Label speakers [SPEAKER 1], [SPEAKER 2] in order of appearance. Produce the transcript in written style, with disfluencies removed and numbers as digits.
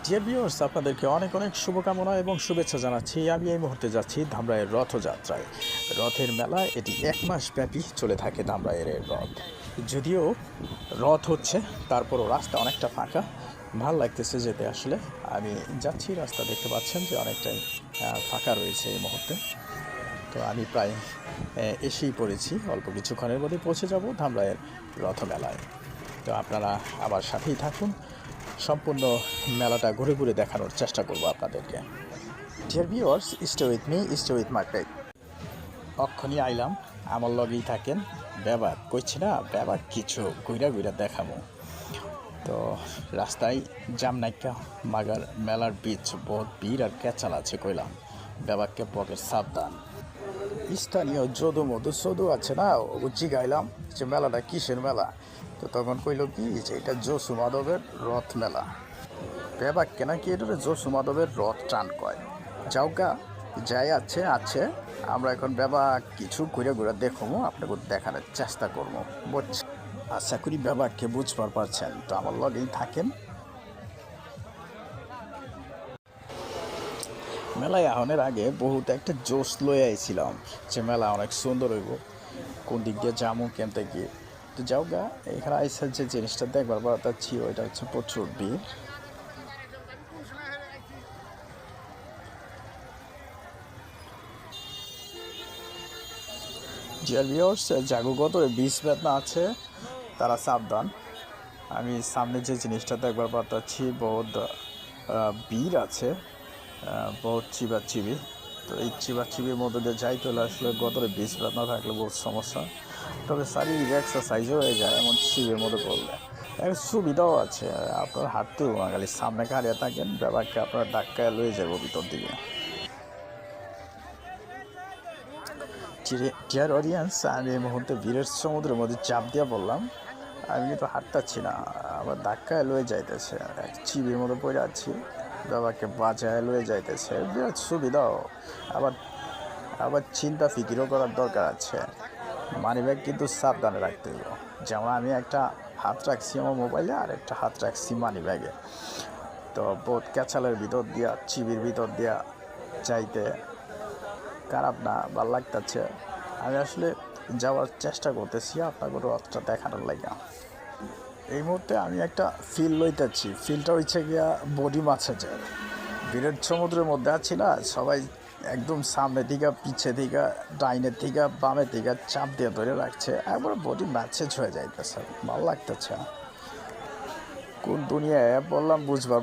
[SPEAKER 1] Dear viewers, আপনাদেরকে অনেক অনেক শুভকামনা এবং শুভেচ্ছা জানাচ্ছি। আমি এই মুহূর্তে যাচ্ছি ধামরাইয়ের রথযাত্রায়। রথের মেলা এটি 1 মাস ব্যাপী চলে থাকে ধামরাইয়ের এই রথ। যদিও রথ হচ্ছে, তারপরও রাস্তা অনেকটা ফাঁকা, ভাল লাগতেছে যেতে। আসলে আমি যাচ্ছি, রাস্তা দেখতে পাচ্ছেন যে অনেকটাই ফাঁকা রয়েছে এই মুহূর্তে। তো আমি প্রায় এসেই পড়েছি, অল্প কিছুক্ষণের মধ্যে পৌঁছে যাব ধামরাইয়ের রথমেলায়। তো আপনারা আমার সাথেই থাকুন, সম্পূর্ণ মেলাটা ঘুরে ঘুরে দেখানোর চেষ্টা করব আপনাদেরকে। Dear viewers, stay with me, stay with my page. অক্ষণই আইলাম, আমার লগেই থাকেন। ব্যাপার কইছি না, ব্যাপার কিছু ঘুরা ঘুরা দেখাবো। তো রাস্তায় জাম নাইকা মাগার মেলার বীচ বহুত ভিড় আর ক্যাচাল আছে কইলাম। ব্যাপারকে পকেট সাবধান। স্থানীয় যদু মধু সদু আছে না, উচ্চি গাইলাম যে মেলাটা কিসের মেলা। তো তখন কইল কি যে এটা জসু মাধবের রথ মেলা। ব্যাপার কেনা কি এটা জসু মাধবের রথ টান কয়। যাওগা যাই আছে আছে, আমরা এখন ব্যাপার কিছু ঘুরে ঘুরে দেখবো, আপনাকে দেখানোর চেষ্টা করবো, বুঝছি। আশা করি ব্যাপারকে বুঝবার পারছেন, তো আমার লগেই থাকেন। মেলায় আহনের আগে বহুত একটা জোশ লয়ে আইছিলাম যে মেলা অনেক সুন্দর হইব, কোন দিক দিয়ে যাবো কেনতে গিয়ে। তো যাও গা, এখানে আইসার যে জিনিসটা দেখবার পারা ছিল, এটা হচ্ছে প্রচুর ভিড়। ডিয়ার ভিউয়ার্স, জাগুগত বিষ বেদনা আছে, তারা সাবধান। আমি সামনে যে জিনিসটা দেখবার পাচ্ছি, বহুত ভিড় আছে, বহুত চিবি। তো এই চিবির মধ্যে দিয়ে যাইতে হলে আসলে গতরে বিষ বেদনা থাকলে বহুত সমস্যা। তবে শারীরিক এক্সারসাইজও হয়ে যায় এমন চিবির মধ্যে পড়লে। একটা সুবিধাও আছে, আপনার হাঁটতেও খালি সামনে হারিয়ে থাকেন, ব্যাপারকে আপনার ধাক্কায় লয়ে যাবো ভিতর দিকে। ডিয়ার অডিয়েন্স, আমি এই মুহূর্তে ভিড়ের সমুদ্রের মধ্যে চাপ দিয়ে বললাম, আমি কিন্তু হাঁটতাছি না, আবার ধাক্কায় লয়ে যাইতেছে, চিবির মধ্যে পড়ে আছি, বাবাকে বাঁচায় লয়ে যাইতেছে। বিরাট সুবিধাও, আবার আবার চিন্তা ফিকিরও করার দরকার আছে। মানিব্যাগ কিন্তু সাবধানে রাখতে হবে। যেমন আমি একটা হাত রাখছি আমার মোবাইলে, আর একটা হাত রাখছি মানিব্যাগে। তো বহুত ক্যাচালের ভিতর দিয়া, চিবির ভিতর দিয়া যাইতে খারাপ না, ভাল লাগতেছে। আমি আসলে যাওয়ার চেষ্টা করতেছি আপনাকে রথটা দেখানোর লাগে। এই মুহূর্তে আমি একটা ফিল লইতেছি, ফিলটা হচ্ছে গিয়া বডি মাসাজের। ভিড়ের সমুদ্রের মধ্যে আছি না, সবাই একদম সামনে থেকে, পিছে থেকে, ডাইনের থেকে, বামের থেকে চাপ দিয়ে ধরে রাখছে, একবার বডি ম্যাসেজ হয়ে যাইতেছে, ভালো লাগতেছে। কোন দুনিয়ায় বললাম বুঝবার